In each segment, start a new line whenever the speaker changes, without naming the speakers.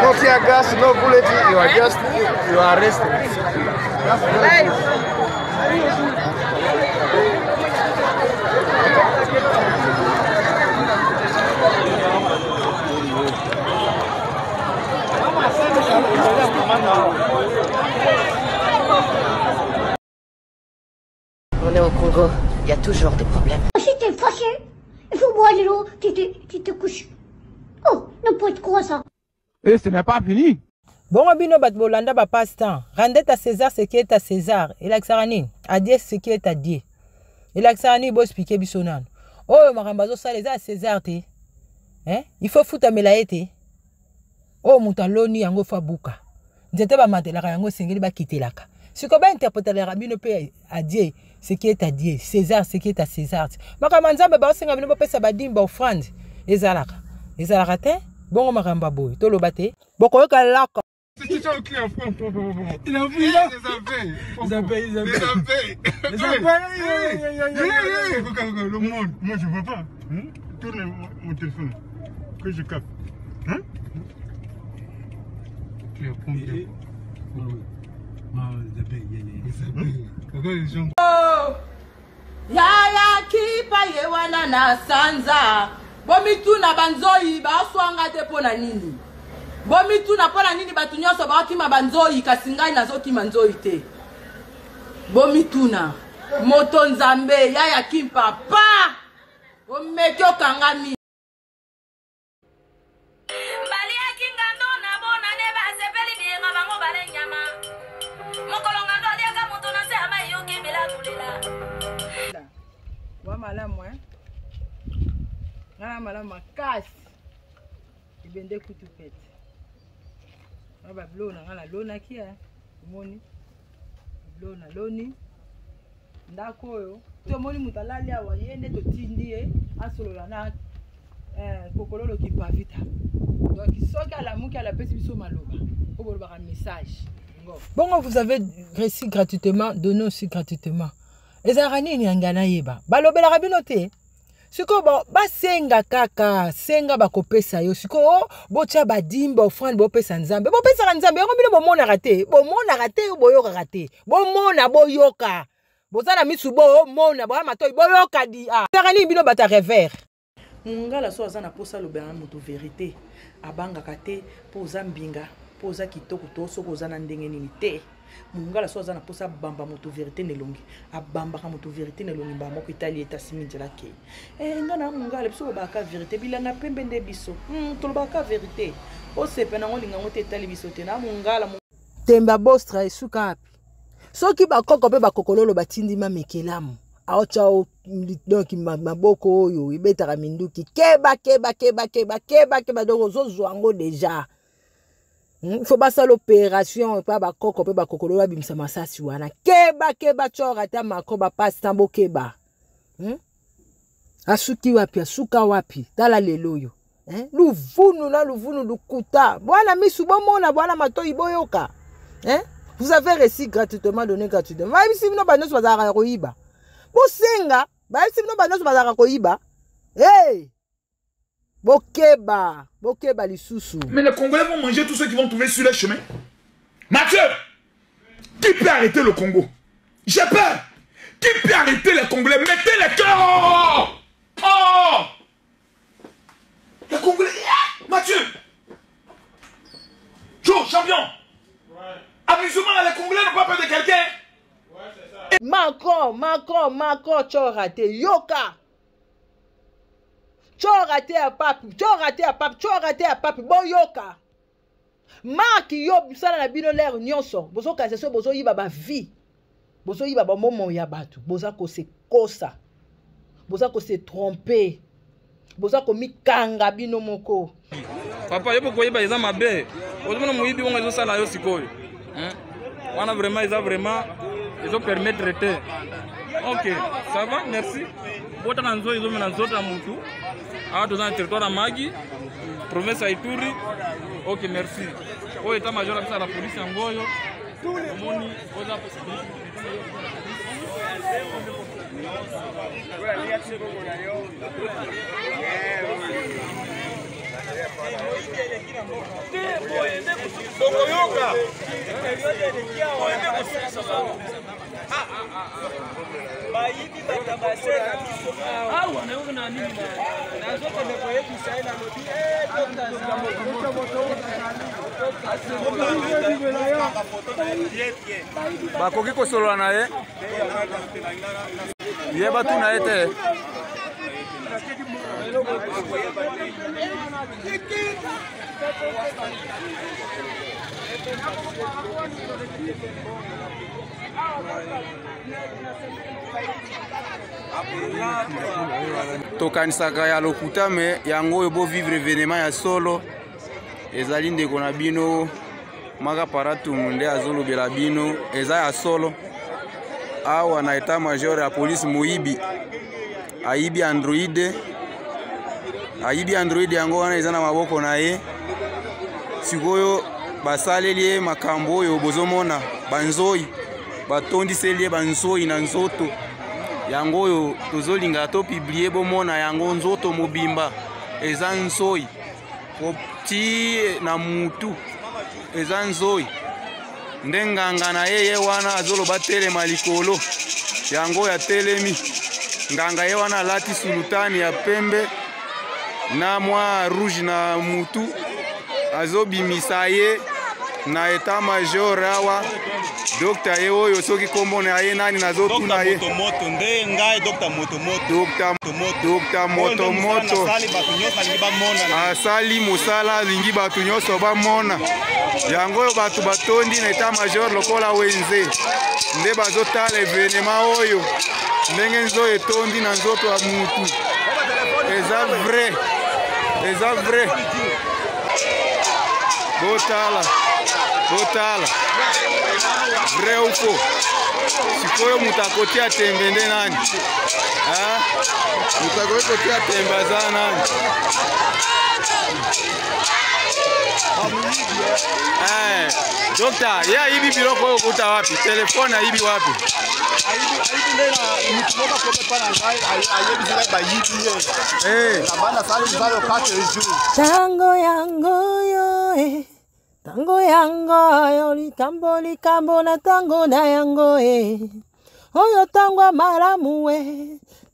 No tear gas, no bullet, you are arrested.
On est au Congo, il y a toujours des problèmes.
Si t'es fâché, il faut boire de l'eau, tu te couches. Oh, n'importe quoi ça.
Et ce n'est pas fini.
Bon, Abino Batbolanda va passe-temps. Rendez à César ce qui est à César. Et l'axarani, à Dieu ce qui est à Dieu. Et l'axarani, il faut expliquer Bissonan. Oh, Marambazo, ça les a à César, te. Hein? Il faut foutre à Melaete. Oh, Moutaloni, Yango Fabuka. N'était pas Matela, Yango Sengeli, va quitter là. Si qu'on va interpréter les rabbins, à Dieu ce qui est à Dieu. César ce qui est à César. Makamanza, mais Bassin, Abino Pesa Badim, Baufrand. Et Zalaka. Et Zalaka, bon, Maramba Boy. Tolo Bate. Boko Kalaka.
C'est ça au client. Il a vu là. Les abeilles. Le monde, moi je vois pas. Tourne mon téléphone. Que je capte. Hein?
Yaya kipa yewana na sanza. Bomitu na banzoi baswanga te pona nini. Bomitu na pona nini batu nyonso bakima banzoi kasi ngai nazokima nzoi te. Bomitu na moto nzambe yaya kimpa pa. Omekyo kangami. Malamu ngana malamu makasi ibende kutu pete aba blona ngana lona kia moni blona loni ndako oyo to moni mutalali awa yende to tindie asolola na kokololo ki pavita donc soki ala muki ala pesi biso maloba oboloba ka message bon vous avez reçu gratuitement donné aussi gratuitement ezarani ni angana yeba balobela rabino te siko basenga kaka senga bakopesa yo siko bocha badimba offrande bopesa nzambe bopesa nzambe yango bino bomona rate boyoka rate bomona boyoka bozala misu bomona boya matoi boyoka di ezarani bino bata revers ngala so azana posa lobela moto vérité abanga kate poza mbinga poza kitoko to so kozana ndenge nini te mungala so azana posa bamba moto vérité nelongi abamba ka moto vérité nelongi ba moko itali eta siminjela ke ngana mungala biso baka vérité bilanga pembe nde biso to baka vérité o sepe na ngolinga ngote itali biso te na mungala temba bostra esuka api soki bakoko pe bakokololo batindi mamekelamu aocha donc maboko oyo ibetaka minduki keba donc zozwango déjà. Il faut pas ça l'opération pas ba koko pe ba kokolo ba bimsa masasi wana keba chora ta makoba passe tambo keba asuki wapi asuka wapi tala lelo yo luvunu lukuta bwana misu bomona bwana matoi boyoka vous avez reçu gratuitement donné gratuitement va bisi bino bano bazaka koyiba bosenga ba bisi bino bano bazaka koyiba Bokeba lisusu.
Mais les Congolais vont manger tous ceux qui vont trouver sur le chemin. Mathieu, qui peut arrêter le Congo? J'ai peur. Qui peut arrêter les Congolais? Mettez les cœurs. Oh, les Congolais. Mathieu. Joe, champion. Ouais. Amusement, les Congolais n'ont pas peur de quelqu'un. Ouais, c'est ça.
Macron, tu as raté. Yoka. Tu as raté à papi, boyoka. Mark yo bisala na bino l'air nyonso. Bozo kaseso bozo yiba ba vie. Bozo yiba ba momo ya batu. Boza ko se kosa. Boza ko se tromper. Boza ko mikanga bino moko.
Papa yo poko yiba eza mabe. Ozomona muyibi wonga zo sala yo sikoyo. Wana vraiment ils ont permis de traiter. Ok, ça va, merci. Bota nanzo izo menanzota mtu. Ah, dans un territoire à Magi, province à Ituri. Ok, merci. Oh, état-major à la police en Goyo. Moni, oza
bakoki kosolola na ye ye batuna ye te tokanisaka ya lokuta me yango oyo bovivre événement ya solo ezali ndeko na bino Maka Paratum nde azolobela bino eza ya solo awa na état major ya police moyibi ayibi android yango wana eza na maboko na ye sikoyo basaleli ye makambo oyo bozomona banzoi batondiseli ye banzoi na nzoto yango oyo tozolinga to publier bomona yango nzoto mobimba eza nzoi kopti na mutu eza nzoi nde nganga na ye wana azoloba telema likolo yango ya telemi nganga ye wana alati sultani ya pembe na mwa rouge na mutu azobimisa ye na état major awa docteur ye oyo soki kombo na ye nani nazotuna ye docteur motomoto asali mosala alingi bato nyonso bamona yango oyo bato batondi na état major lokola wenze nde bazotala événement oyo ndenge nzo etondi na nzoto ya mutu eza vrai botala vrai ou faux sikoyo mutu akotia tembe nde nani mutu akotia tembe aza nani dokta ye ayibi biloko oyo kuta wapi telefone ayibi wapi
tango yango yo tango yango yo likambo na tango na yango oyo tango malamu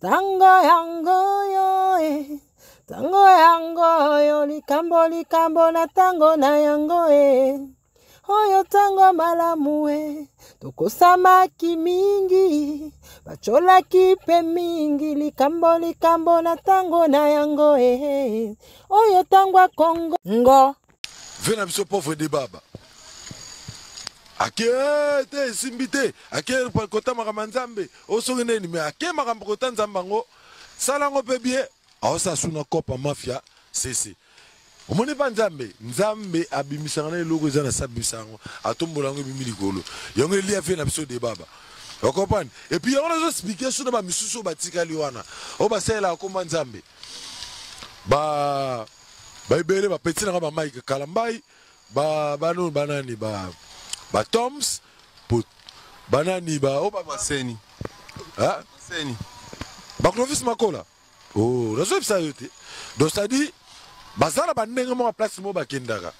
tango yango yo tango yango yo likambo na tango na yango oyo tango malamu tokosamaki mingi bacholaki pe mingi likambo na tango na yango oyo tango Kongo ngo
vena biso pauvre de baba ake te simbite ake kota makambo nzambe osongi neni me ake makambo kota nzambe ngo salango pe bien aosa suna kopa mafia sese omoni pa nzambe abimisanga na eloko eza na sabisango atombola ngo ebimi likolo yango elia vena biso de baba okopani et puis yango nazo expliquer suna ba misusu batikali wana o basela akomba nzambe ba ebele bapeti nanga bamike kalambai banani ba toms banani baseni baclovis makola nazoyebisa yo te donc c'est-à-dire bazala bandenge moko place mo bakendaka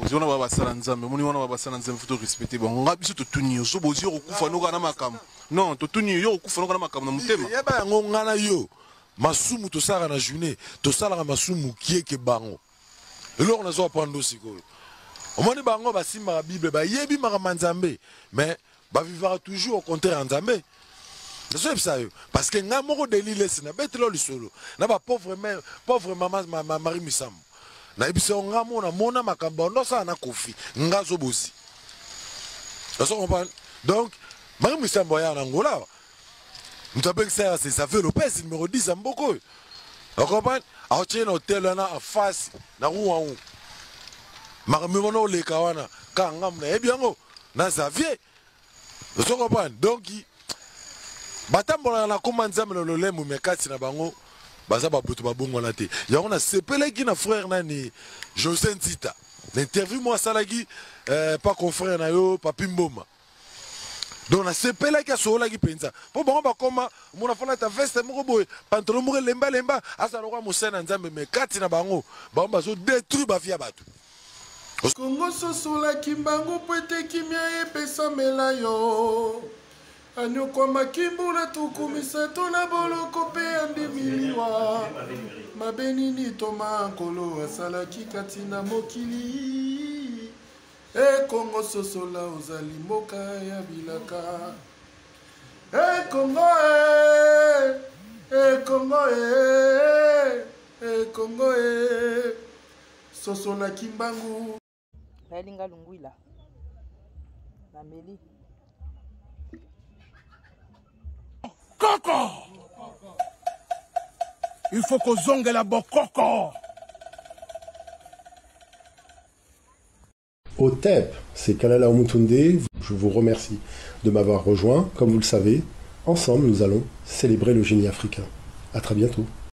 ozona babasala nzambe moni wana babasala nzambe faut respecter bon nga biso totuni yo so bozi okufa noka na makambo non totuni yo okufa noka na makambo na mutema
yeba yango ngana yo masumu tosalaka na journée tosalaka masumu kieke bango eloko nazo apprendre sikoyo omoni bango basimbaka bible bayebi makambo nzambe mais bavivaka toujours au contraire ya nzambe nazoyebisa yo parce que nga moko delilesi nabetela lisolo na bapauvre mama Marie Misambo nayebisa yo nga mona makambo ondosala na kofi nga zobosi nazo comprendre donc Marie Misambo aya na ngola mutabekisa c'est Xavier Lopez numéro 10 à Mboko. Vous comprenez? A tient hôtel là en face na Rouaou. Maramono le kawana ka ngam na ebyango na Xavier. Vous comprenez? Donc batambola na koma nzambe na lolemo mekati na bango baza babutu babongwana te yango na sepelaki na frère nani José Nzita l'interview moi asalaki pas confrère na yo Papi Mboma donc na sepelaki asolaki penza po bango bakoma mona fana ta veste moko boye pantalon moko lemba azaloka mosena nzambe mekati na bango bazo détruire bafia bato
Kongo sosolaki mbango po ete kimia epesamela yo anyokoma kimbula tukumisa to na boloko mpe andimiliwa mabe nini toma nkolo asalaki kati na mokili Kongo sosola ozali mboka ya bilaka Kongo Kongo Kongo sosola kimbangu
Balinga lungwila na meli
Coco il faut qu'on zongue la bokoko.
Au TEP, c'est Kalala Omutunde. Je vous remercie de m'avoir rejoint. Comme vous le savez, ensemble, nous allons célébrer le génie africain. À très bientôt.